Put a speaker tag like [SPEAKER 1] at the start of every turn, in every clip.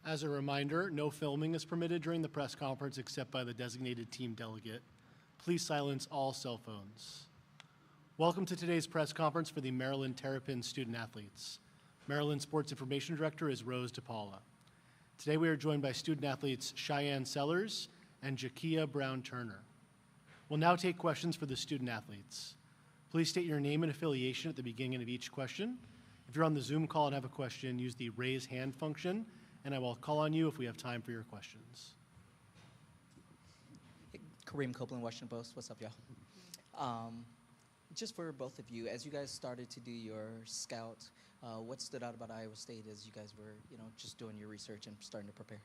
[SPEAKER 1] As a reminder, no filming is permitted during the press conference except by the designated team delegate. Please silence all cell phones. Welcome to today's press conference for the Maryland Terrapin student athletes. Maryland Sports Information Director is Rose DePaula. Today we are joined by student athletes Cheyenne Sellers and Jakia Brown-Turner. We'll now take questions for the student athletes. Please state your name and affiliation at the beginning of each question. If you're on the Zoom call and have a question, use the raise hand function, and I will call on you if we have time for your questions.
[SPEAKER 2] Kareem Copeland, Washington Post. What's up, y'all? Just for both of you, as you guys started to do your scout, what stood out about Iowa State as you guys were, just doing your research and starting to prepare?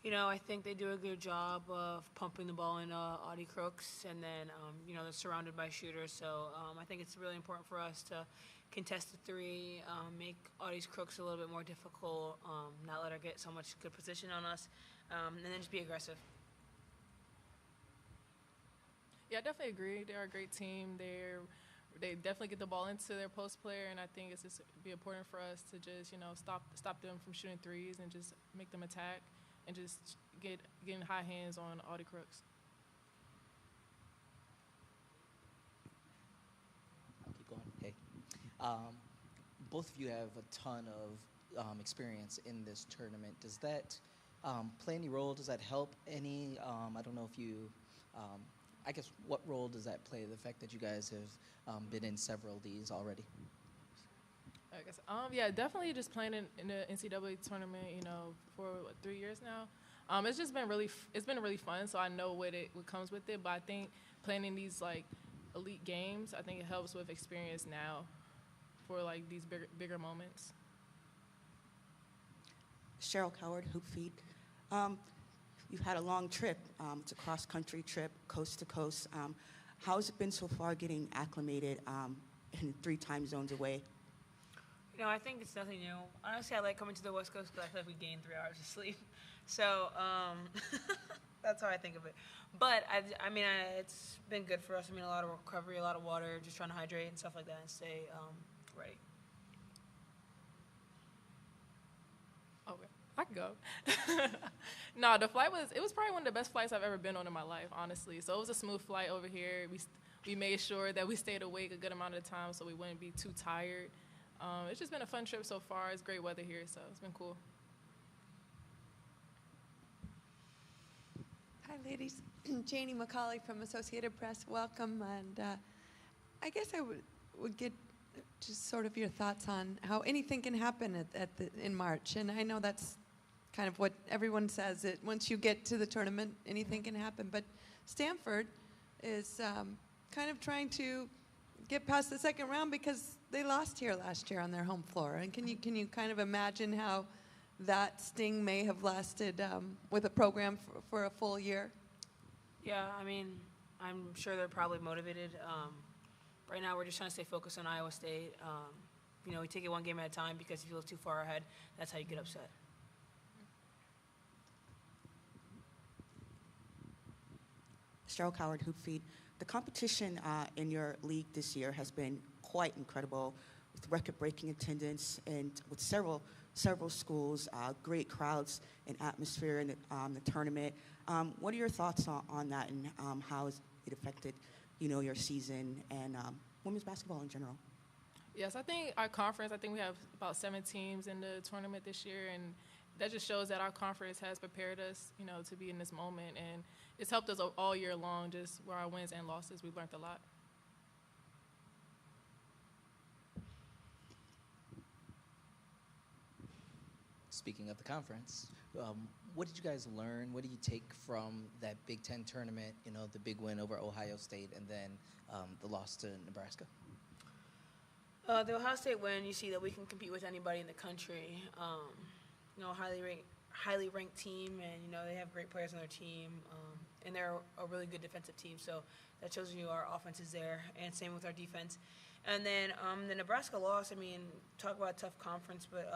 [SPEAKER 3] I think they do a good job of pumping the ball into Audie Crooks, and then, they're surrounded by shooters. So I think it's really important for us to contest the three, make Audie's Crooks a little bit more difficult, not let her get so much good position on us, and then just be aggressive.
[SPEAKER 4] Yeah, I definitely agree. They're a great team. They definitely get the ball into their post player, and I think it's just be important for us to just, stop them from shooting threes and just make them attack and just getting high hands on Audie Crooks.
[SPEAKER 2] I'll keep going. Hey. Both of you have a ton of experience in this tournament. Does that play any role? Does that help any? I don't know if you, I guess, what role does that play, the fact that you guys have been in several of these already?
[SPEAKER 4] I guess, yeah, definitely just playing in the NCAA tournament, for 3 years now. It's just been really fun, so I know what comes with it, but I think playing in these, elite games, I think it helps with experience now for, these bigger moments.
[SPEAKER 5] Cheryl Coward, Hoop Feed. You've had a long trip. It's a cross-country trip, coast to coast. How has it been so far getting acclimated in 3 time zones away?
[SPEAKER 3] I think it's nothing new. Honestly, I like coming to the West Coast because I feel like we gain 3 hours of sleep. So that's how I think of it. But, it's been good for us. A lot of recovery, a lot of water, just trying to hydrate and stuff like that and stay ready.
[SPEAKER 4] Okay, I can go. No, the flight it was probably one of the best flights I've ever been on in my life, honestly. So it was a smooth flight over here. We made sure that we stayed awake a good amount of the time so we wouldn't be too tired. It's just been a fun trip so far. It's great weather here, so it's been cool.
[SPEAKER 6] Hi, ladies. Janie McCauley from Associated Press. Welcome. And I guess I would get just sort of your thoughts on how anything can happen in March. And I know that's kind of what everyone says, that once you get to the tournament, anything can happen. But Stanford is kind of trying to get past the second round because they lost here last year on their home floor. And can you kind of imagine how that sting may have lasted with a program for a full year?
[SPEAKER 3] Yeah, I'm sure they're probably motivated. Right now we're just trying to stay focused on Iowa State. We take it one game at a time because if you look too far ahead, that's how you get upset.
[SPEAKER 5] Cheryl Coward, Hoop Feed. The competition in your league this year has been quite incredible, with record-breaking attendance and with several schools, great crowds and atmosphere in the tournament. What are your thoughts on that, and how has it affected, your season and women's basketball in general?
[SPEAKER 4] Yes, I think our conference, we have about 7 teams in the tournament this year, and that just shows that our conference has prepared us, to be in this moment, and it's helped us all year long, just where our wins and losses. We've learned a lot.
[SPEAKER 2] Speaking of the conference, what did you guys learn? What do you take from that Big Ten tournament, the big win over Ohio State and then the loss to Nebraska?
[SPEAKER 3] The Ohio State win, you see that we can compete with anybody in the country. Highly ranked team, and, they have great players on their team, and they're a really good defensive team. So that shows you our offense is there, and same with our defense. And then the Nebraska loss, talk about a tough conference, but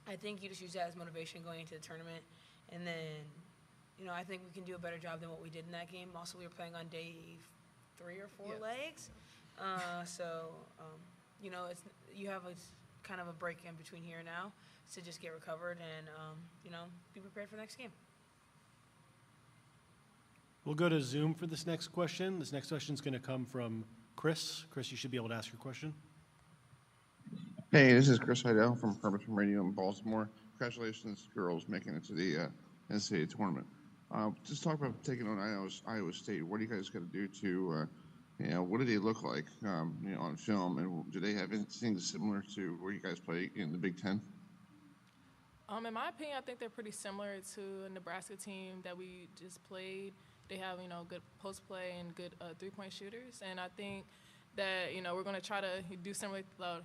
[SPEAKER 3] I think you just use that as motivation going into the tournament. And then, I think we can do a better job than what we did in that game. Also, we were playing on day 3 or 4 legs. You have a kind of a break in between here and now to just get recovered and, be prepared for the next game.
[SPEAKER 1] We'll go to Zoom for this next question. This next question is going to come from Chris. Chris, you should be able to ask your question.
[SPEAKER 7] Hey, this is Chris Heidel from Purpose Radio in Baltimore. Congratulations, girls, making it to the NCAA tournament. Just talk about taking on Iowa State. What do you guys got to do to, what do they look like, on film, and do they have anything similar to where you guys play in the Big Ten?
[SPEAKER 4] In my opinion, I think they're pretty similar to a Nebraska team that we just played. They have, good post play and good three-point shooters, and I think that, we're going to try to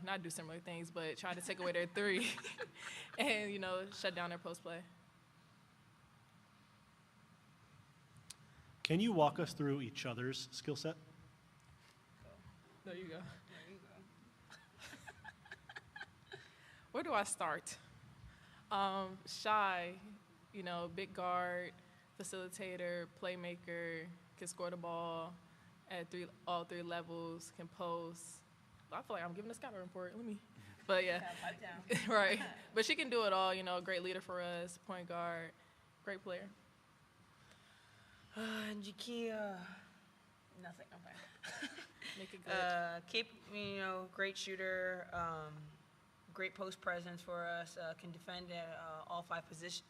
[SPEAKER 4] not do similar things, but try to take away their three and, shut down their post play.
[SPEAKER 1] Can you walk us through each other's skill set?
[SPEAKER 4] There you go. Where do I start? Shy, big guard, facilitator, playmaker, can score the ball at all three levels, can post. I feel like I'm giving a scouting report. But yeah.
[SPEAKER 3] Pipe down.
[SPEAKER 4] Right. But she can do it all, great leader for us, point guard, great player.
[SPEAKER 3] Jakia, nothing. Okay.
[SPEAKER 4] Make it good.
[SPEAKER 3] Great shooter, great post presence for us. Can defend at all five positions.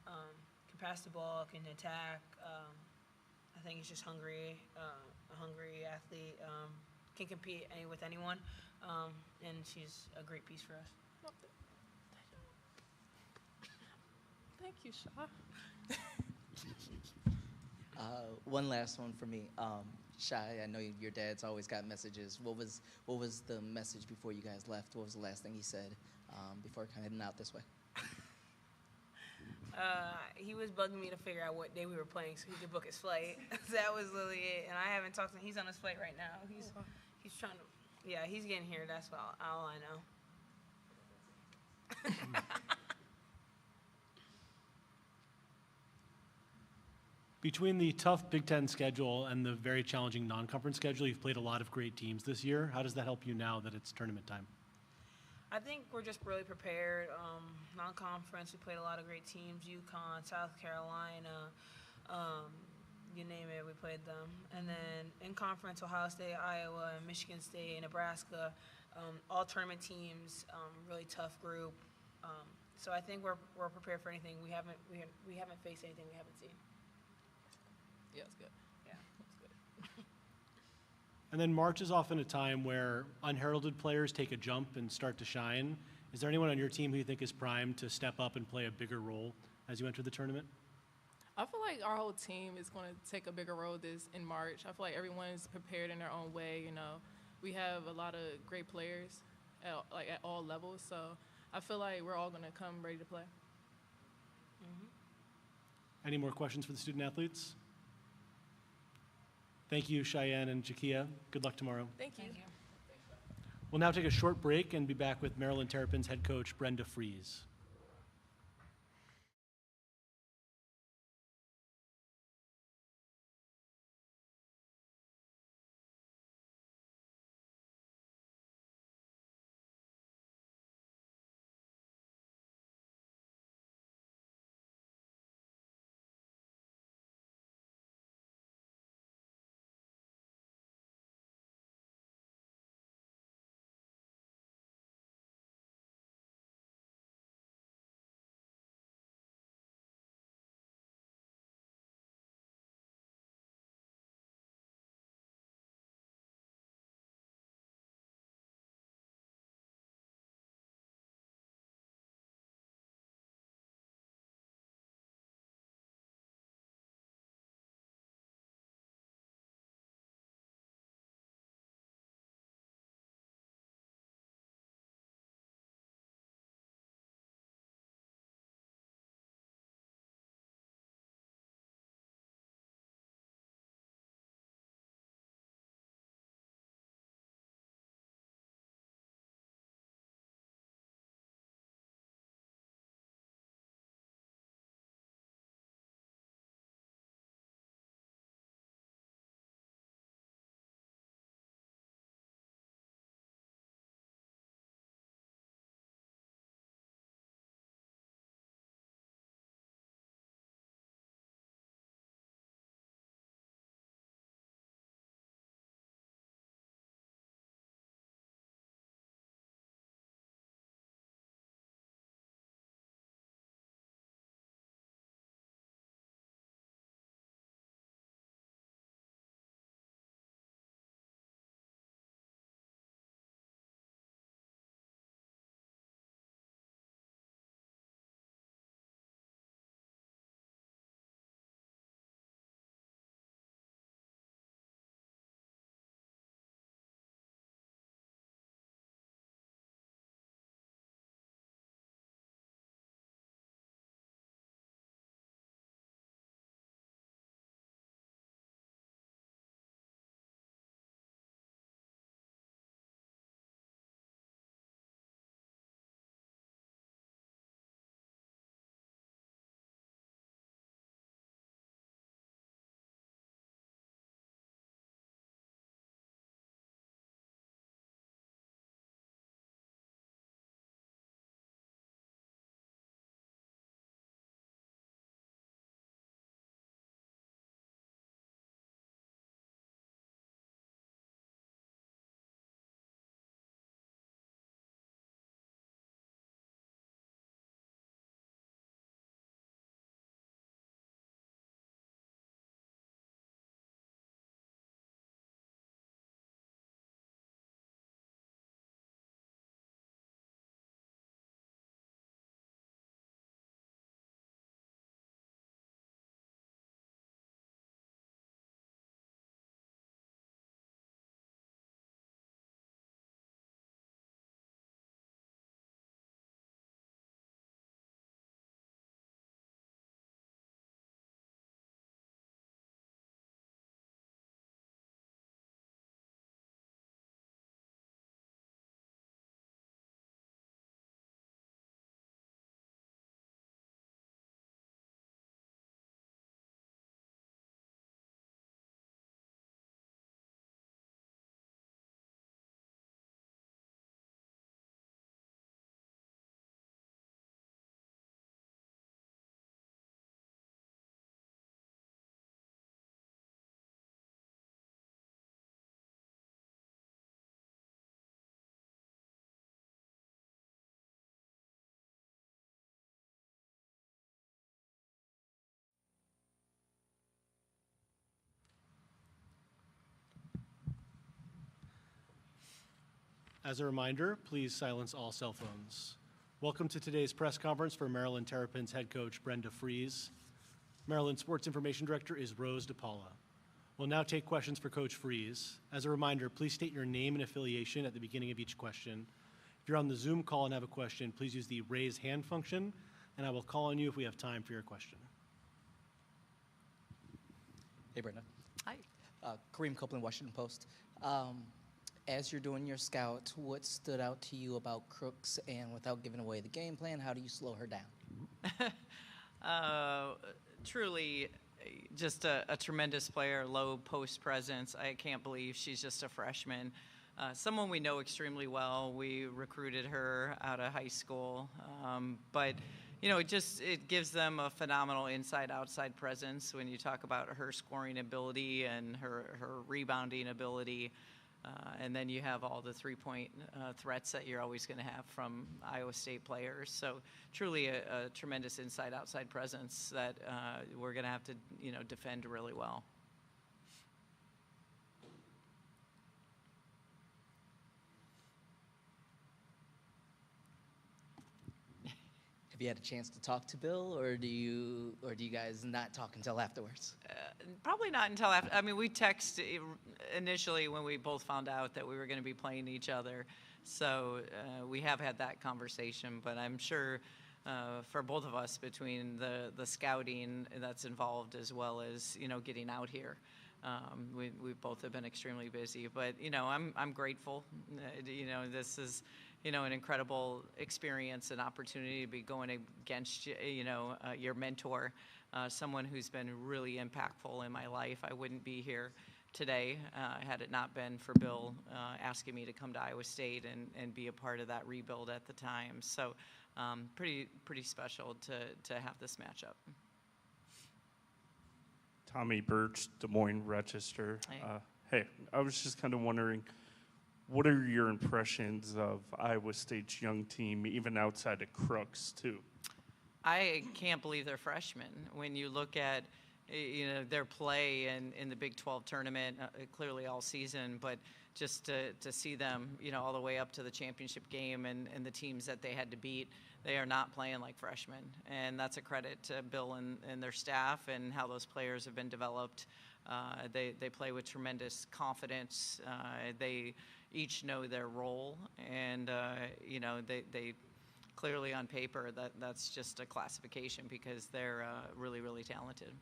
[SPEAKER 3] Can pass the ball. Can attack. I think he's just hungry. A hungry athlete. Can compete with anyone. And she's a great piece for us.
[SPEAKER 4] Thank you, Shaw.
[SPEAKER 2] One last one for me. Shy, I know your dad's always got messages. What was the message before you guys left? What was the last thing he said before heading out this way?
[SPEAKER 3] He was bugging me to figure out what day we were playing so he could book his flight. That was literally it. And I haven't talked to him. He's on his flight right now. He's trying to, he's getting here. That's all I know.
[SPEAKER 1] Between the tough Big Ten schedule and the very challenging non-conference schedule, you've played a lot of great teams this year. How does that help you now that it's tournament time?
[SPEAKER 3] I think we're just really prepared. Non-conference, we played a lot of great teams, UConn, South Carolina, you name it, we played them. And then in conference, Ohio State, Iowa, Michigan State, Nebraska, all tournament teams, really tough group. So I think we're prepared for anything. We haven't faced anything we haven't seen.
[SPEAKER 4] Yeah, it's good.
[SPEAKER 3] Yeah.
[SPEAKER 4] It's good.
[SPEAKER 1] And then March is often a time where unheralded players take a jump and start to shine. Is there anyone on your team who you think is primed to step up and play a bigger role as you enter the tournament?
[SPEAKER 4] I feel like our whole team is going to take a bigger role in March. I feel like everyone's prepared in their own way. We have a lot of great players at all levels. So I feel like we're all going to come ready to play.
[SPEAKER 3] Mm-hmm.
[SPEAKER 1] Any more questions for the student athletes? Thank you, Cheyenne and Jakia. Good luck tomorrow.
[SPEAKER 4] Thank you.
[SPEAKER 3] Thank you.
[SPEAKER 1] We'll now take a short break and be back with Maryland Terrapins head coach Brenda Fries. As a reminder, please silence all cell phones. Welcome to today's press conference for Maryland Terrapins head coach Brenda Fries. Maryland Sports Information Director is Rose DePaula. We'll now take questions for Coach Fries. As a reminder, please state your name and affiliation at the beginning of each question. If you're on the Zoom call and have a question, please use the raise hand function, and I will call on you if we have time for your question.
[SPEAKER 2] Hey, Brenda.
[SPEAKER 8] Hi.
[SPEAKER 2] Kareem Copeland, Washington Post. As you're doing your scout, what stood out to you about Crooks, and without giving away the game plan, how do you slow her down?
[SPEAKER 8] Truly just a tremendous player, low post presence. I can't believe she's just a freshman. Someone we know extremely well. We recruited her out of high school. But, you know, it gives them a phenomenal inside-outside presence when you talk about her scoring ability and her rebounding ability. And then you have all the three-point threats that you're always going to have from Iowa State players. So truly a tremendous inside-outside presence that we're going to have to, you know, defend really well.
[SPEAKER 2] Have you had a chance to talk to Bill, or do you guys not talk until afterwards?
[SPEAKER 8] Probably not until after. I mean, we texted initially when we both found out that we were going to be playing each other. So we have had that conversation, but I'm sure for both of us, between the scouting that's involved as well as, you know, getting out here, we both have been extremely busy. But, you know, I'm grateful. You know, this is, you know, an incredible experience and opportunity to be going against, you know, your mentor, someone who's been really impactful in my life. I wouldn't be here today had it not been for Bill asking me to come to Iowa State and be a part of that rebuild at the time. So pretty special to have this matchup.
[SPEAKER 9] Tommy Birch, Des Moines Register. Hey, I was just kind of wondering, what are your impressions of Iowa State's young team, even outside of Crooks, too?
[SPEAKER 8] I can't believe they're freshmen. When you look at, you know, their play in the Big 12 tournament, clearly all season, but just to see them, you know, all the way up to the championship game and the teams that they had to beat, they are not playing like freshmen. And that's a credit to Bill and their staff and how those players have been developed. They play with tremendous confidence. They each know their role, and you know, they clearly on paper that's just a classification because they're really talented.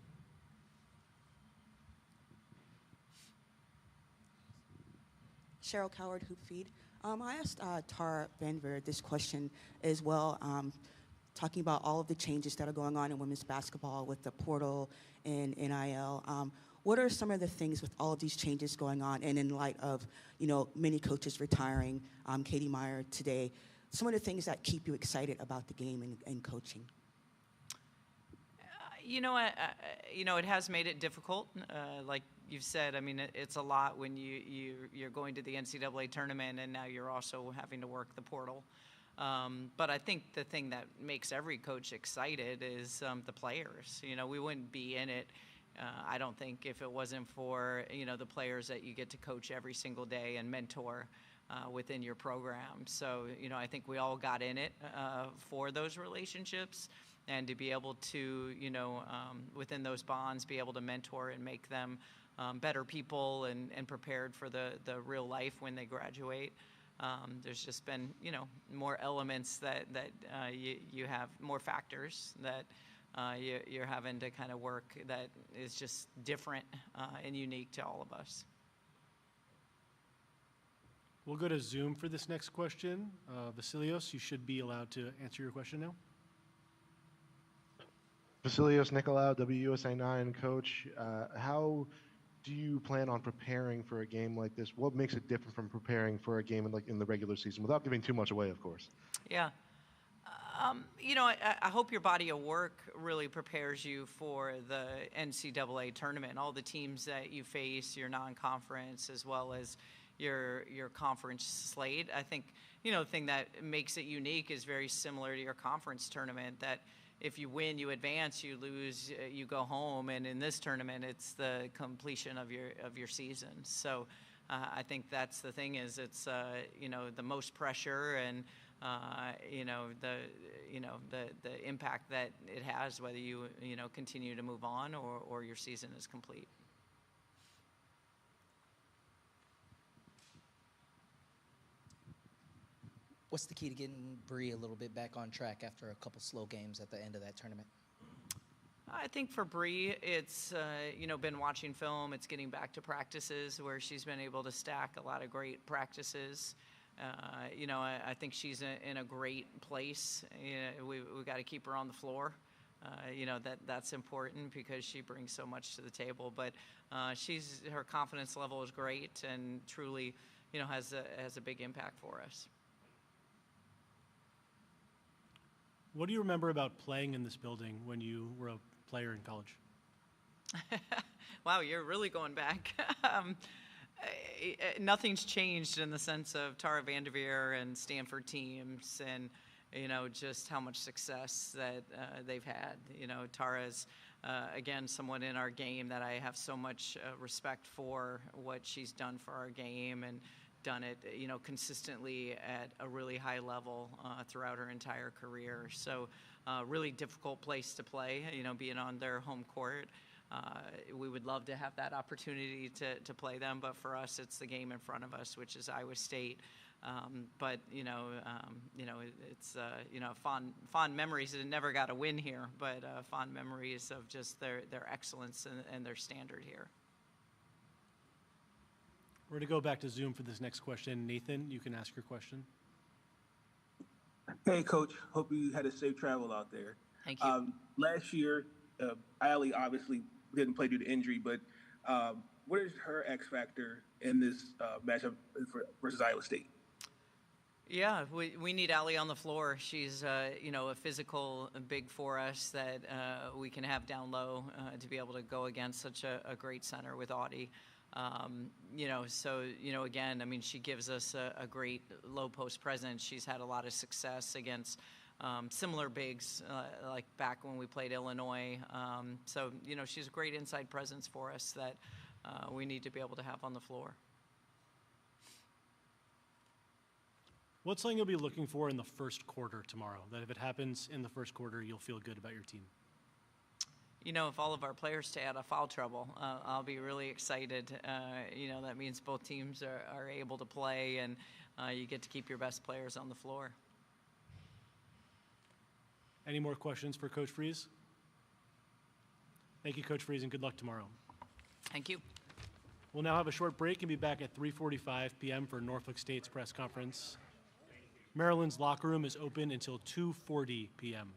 [SPEAKER 5] Cheryl Coward, Hoop Feed. I asked Tara Vanver this question as well, talking about all of the changes that are going on in women's basketball with the portal and NIL. What are some of the things with all of these changes going on, and in light of, you know, many coaches retiring, Katie Meyer today, some of the things that keep you excited about the game and coaching?
[SPEAKER 8] You know, you know, it has made it difficult. Like you've said, I mean, it's a lot when you're going to the NCAA tournament and now you're also having to work the portal. But I think the thing that makes every coach excited is the players. You know, we wouldn't be in it, I don't think, if it wasn't for, you know, the players that you get to coach every single day and mentor within your program. So, you know, I think we all got in it for those relationships, and to be able to, you know, within those bonds, be able to mentor and make them better people and prepared for the real life when they graduate. There's just been, you know, more elements that you have, more factors that you're having to kind of work that is just different and unique to all of us.
[SPEAKER 1] We'll go to Zoom for this next question. Vasilios, you should be allowed to answer your question now.
[SPEAKER 10] Vasilios Nicolau, WUSA 9 coach. How do you plan on preparing for a game like this? What makes it different from preparing for a game in the regular season, without giving too much away, of course?
[SPEAKER 8] Yeah. You know, I hope your body of work really prepares you for the NCAA tournament. All the teams that you face, your non-conference as well as your conference slate. I think, you know, the thing that makes it unique is very similar to your conference tournament, that if you win, you advance, you lose, you go home. And in this tournament, it's the completion of your season. So I think that's the thing is it's, the most pressure and, the impact that it has, whether you continue to move on or your season is complete.
[SPEAKER 2] What's the key to getting Bree a little bit back on track after a couple slow games at the end of that tournament?
[SPEAKER 8] I think for Bree, it's, been watching film. It's getting back to practices where she's been able to stack a lot of great practices. I think she's in a great place. We've got to keep her on the floor. That's important because she brings so much to the table. But her confidence level is great and truly, has a big impact for us.
[SPEAKER 1] What do you remember about playing in this building when you were a player in college?
[SPEAKER 8] Wow, you're really going back. Nothing's changed in the sense of Tara Vanderveer and Stanford teams and, just how much success that they've had. Tara's, again, someone in our game that I have so much respect for what she's done for our game and done it, consistently at a really high level throughout her entire career. So really difficult place to play, being on their home court. We would love to have that opportunity to play them, but for us, it's the game in front of us, which is Iowa State. It's fond memories. It never got a win here, but fond memories of just their excellence and their standard here.
[SPEAKER 1] We're going to go back to Zoom for this next question. Nathan, you can ask your question.
[SPEAKER 11] Hey, Coach. Hope you had a safe travel out there.
[SPEAKER 8] Thank you.
[SPEAKER 11] Last year, Allie obviously didn't play due to injury, but what is her X factor in this matchup versus Iowa State?
[SPEAKER 8] Yeah, we need Allie on the floor. She's, a physical big for us that we can have down low to be able to go against such a great center with Audie. Again, I mean, she gives us a great low post presence. She's had a lot of success against similar bigs, like back when we played Illinois. She's a great inside presence for us that we need to be able to have on the floor.
[SPEAKER 1] What's something you'll be looking for in the first quarter tomorrow? That if it happens in the first quarter, you'll feel good about your team?
[SPEAKER 8] If all of our players stay out of foul trouble, I'll be really excited. That means both teams are able to play and you get to keep your best players on the floor.
[SPEAKER 1] Any more questions for Coach Freeze? Thank you, Coach Freeze, and good luck tomorrow.
[SPEAKER 8] Thank you.
[SPEAKER 1] We'll now have a short break and be back at 3:45 p.m. for Norfolk State's press conference. Maryland's locker room is open until 2:40 p.m.